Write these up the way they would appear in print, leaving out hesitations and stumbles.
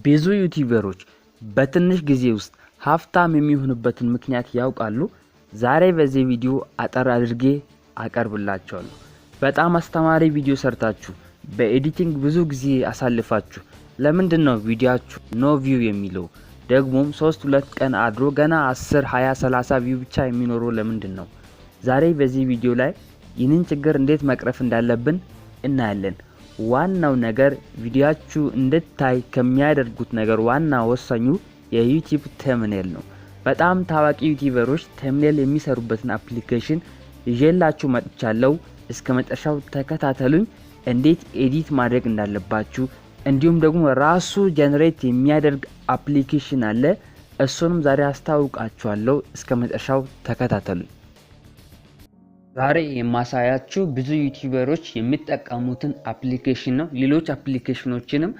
ብዙ ዩቲዩበሮች በትንሽ ጊዜ ውስጥ ሀብታም የሚሆኑበትን ምክንያት ያውቃሉ? ዛሬ በዚህ ቪዲዮ አጠር አድርጌ አቀርብላችኋለሁ። በጣም አስተማሪ ቪዲዮ ሰርታችሁ በኤዲቲንግ ብዙ ጊዜ አሳልፋችሁ ለምንድነው ቪዲዮአችሁ ኖ ቪው የሚለው? ደግሞም 3-2 ቀን አድሮ ገና 10፣ 20፣ 30 ቪው ብቻ የሚኖረው ለምንድነው? ዛሬ በዚህ ቪዲዮ ላይ ይህንን ችግር እንዴት መቅረፍ እንዳለብን እናያለን። ዋናው ነገር ቪዲዮአችሁ እንድታይ ከሚያደርጉት ነገር ዋና ወሳኙ የዩቲዩብ ተምኔል ነው። በጣም ታዋቂ ዩቲዩበሮች ተምኔል የሚሰሩበትን አፕሊኬሽን ይዤላችሁ መጥቻለሁ። እስከ መጨረሻው ተከታተሉኝ። እንዴት ኤዲት ማድረግ እንዳለባችሁ እንዲሁም ደግሞ ራሱ ጀነሬት የሚያደርግ አፕሊኬሽን አለ። እሱንም ዛሬ አስተዋውቃችኋለሁ። እስከ መጨረሻው ተከታተሉኝ። ዛሬ የማሳያችሁ ብዙ ዩቲዩበሮች የሚጠቀሙትን አፕሊኬሽን ነው። ሌሎች አፕሊኬሽኖችንም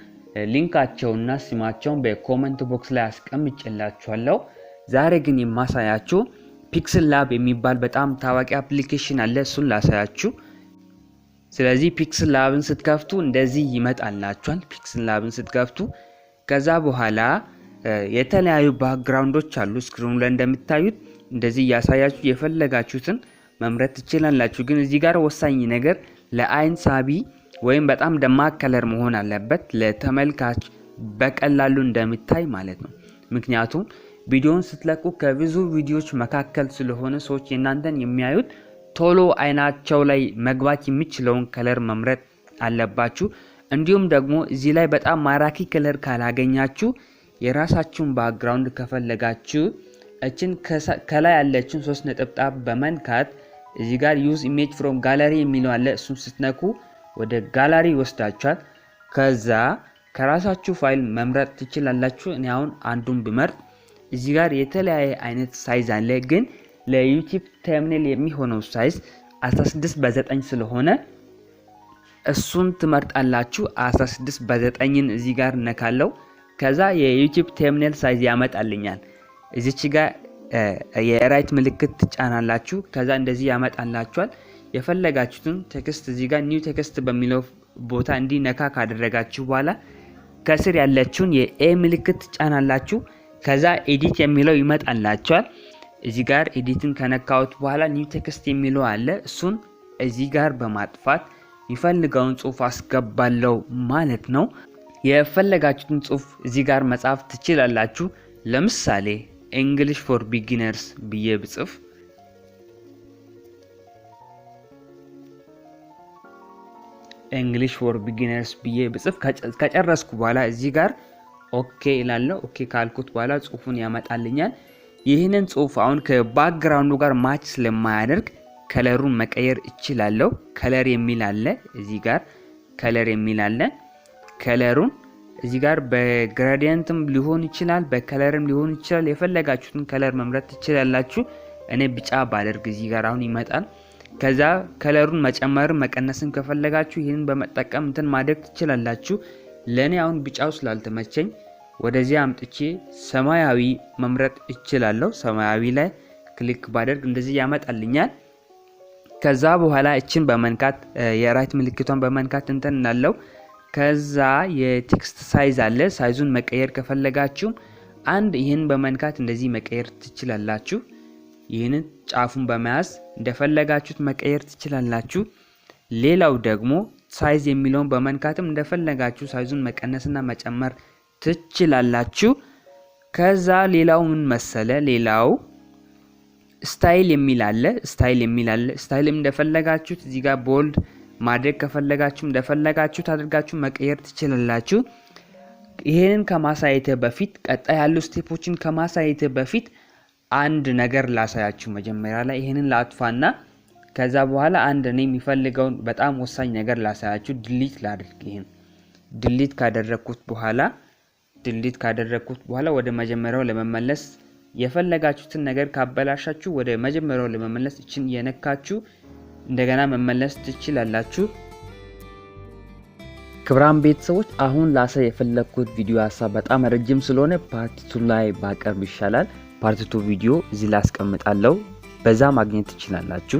ሊንካቸውና ስማቸውን በኮሜንት ቦክስ ላይ አስቀምጬላችኋለሁ። ዛሬ ግን የማሳያችሁ ፒክስል ላብ የሚባል በጣም ታዋቂ አፕሊኬሽን አለ። እሱን ላሳያችሁ። ስለዚህ ፒክስል ላብን ስትከፍቱ እንደዚህ ይመጣላችኋል። ፒክስል ላብን ስትከፍቱ ከዛ በኋላ የተለያዩ ባክግራውንዶች አሉ። ስክሪኑ ላይ እንደምታዩት እንደዚህ ያሳያችሁ የፈለጋችሁትን መምረጥ ትችላላችሁ። ግን እዚህ ጋር ወሳኝ ነገር ለአይን ሳቢ ወይም በጣም ደማቅ ከለር መሆን አለበት፣ ለተመልካች በቀላሉ እንደሚታይ ማለት ነው። ምክንያቱም ቪዲዮን ስትለቁ ከብዙ ቪዲዮዎች መካከል ስለሆነ ሰዎች እናንተን የሚያዩት ቶሎ አይናቸው ላይ መግባት የሚችለውን ከለር መምረጥ አለባችሁ። እንዲሁም ደግሞ እዚህ ላይ በጣም ማራኪ ከለር ካላገኛችሁ የራሳችሁን ባክግራውንድ ከፈለጋችሁ እችን ከላይ ያለችን 3 ነጥብጣብ በመንካት እዚህ ጋር ዩዝ ኢሜጅ ፍሮም ጋለሪ የሚለው አለ። እሱን ስትነኩ ወደ ጋለሪ ይወስዳችኋል። ከዛ ከራሳችሁ ፋይል መምረጥ ትችላላችሁ። እኔ አሁን አንዱን ብመርጥ እዚህ ጋር የተለያየ አይነት ሳይዝ አለ። ግን ለዩቲዩብ ተምኔል የሚሆነው ሳይዝ 16:9 ስለሆነ እሱን ትመርጣላችሁ። 16:9ን እዚህ ጋር ነካለው። ከዛ የዩቲዩብ ተምኔል ሳይዝ ያመጣልኛል። እዚች ጋር የራይት ምልክት ትጫናላችሁ። ከዛ እንደዚህ ያመጣላችኋል። የፈለጋችሁትን ቴክስት እዚህ ጋር ኒው ቴክስት በሚለው ቦታ እንዲነካ ካደረጋችሁ በኋላ ከስር ያለችውን የኤ ምልክት ትጫናላችሁ። ከዛ ኤዲት የሚለው ይመጣላችኋል። እዚህ ጋር ኤዲትን ከነካውት በኋላ ኒው ቴክስት የሚለው አለ። እሱን እዚህ ጋር በማጥፋት የሚፈልገውን ጽሁፍ አስገባለው ማለት ነው። የፈለጋችሁትን ጽሁፍ እዚህ ጋር መጻፍ ትችላላችሁ። ለምሳሌ English for beginners ብዬ ብጽፍ English for beginners ብዬ ብጽፍ ከጨረስኩ በኋላ እዚህ ጋር ኦኬ እላለሁ። ኦኬ ካልኩት በኋላ ጽሁፉን ያመጣልኛል። ይህንን ጽሁፍ አሁን ከባክግራውንዱ ጋር ማች ስለማያደርግ ከለሩን መቀየር እችላለሁ። ከለር የሚል አለ። እዚህ ጋር ከለር የሚል አለ። ከለሩን እዚህ ጋር በግራዲየንትም ሊሆን ይችላል፣ በከለርም ሊሆን ይችላል። የፈለጋችሁትን ከለር መምረጥ ትችላላችሁ። እኔ ቢጫ ባደርግ እዚህ ጋር አሁን ይመጣል። ከዛ ከለሩን መጨመር መቀነስን ከፈለጋችሁ ይሄንን በመጠቀም እንትን ማድረግ ትችላላችሁ። ለኔ አሁን ቢጫው ስላልተመቸኝ ወደዚህ አምጥቼ ሰማያዊ መምረጥ እችላለሁ። ሰማያዊ ላይ ክሊክ ባደርግ እንደዚህ ያመጣልኛል። ከዛ በኋላ እችን በመንካት የራይት ምልክቷን በመንካት እንትን እናለው። ከዛ የቴክስት ሳይዝ አለ። ሳይዙን መቀየር ከፈለጋችሁ ይሄን በመንካት እንደዚህ መቀየር ትችላላችሁ። ይሄንን ጫፉን በመያዝ እንደፈለጋችሁት መቀየር ትችላላችሁ። ሌላው ደግሞ ሳይዝ የሚለውን በመንካትም እንደፈለጋችሁ ሳይዙን መቀነስና መጨመር ትችላላችሁ። ከዛ ሌላው ምን መሰለ? ሌላው ስታይል የሚል አለ። ስታይልም እንደፈለጋችሁት እዚህ ጋር ቦልድ ማድረግ ከፈለጋችሁ እንደፈለጋችሁት አድርጋችሁ መቀየር ትችላላችሁ። ይሄንን ከማሳየት በፊት ቀጣይ ያሉ ስቴፖችን ከማሳየት በፊት አንድ ነገር ላሳያችሁ። መጀመሪያ ላይ ይሄንን ላጥፋና ከዛ በኋላ እኔ የሚፈልገውን በጣም ወሳኝ ነገር ላሳያችሁ። ዲሊት ላድርግ። ይሄን ዲሊት ካደረኩት በኋላ ወደ መጀመሪያው ለመመለስ የፈለጋችሁትን ነገር ካበላሻችሁ ወደ መጀመሪያው ለመመለስ እቺን የነካችሁ እንደገና መመለስ ትችላላችሁ። ክብራን ቤተሰቦች አሁን ላሳይ የፈለኩት ቪዲዮ ሀሳብ በጣም ረጅም ስለሆነ ፓርት 2 ላይ ባቀርብ ይሻላል። ፓርት 2 ቪዲዮ እዚህ ላይ አስቀምጣለሁ። በዛ ማግኘት ትችላላችሁ።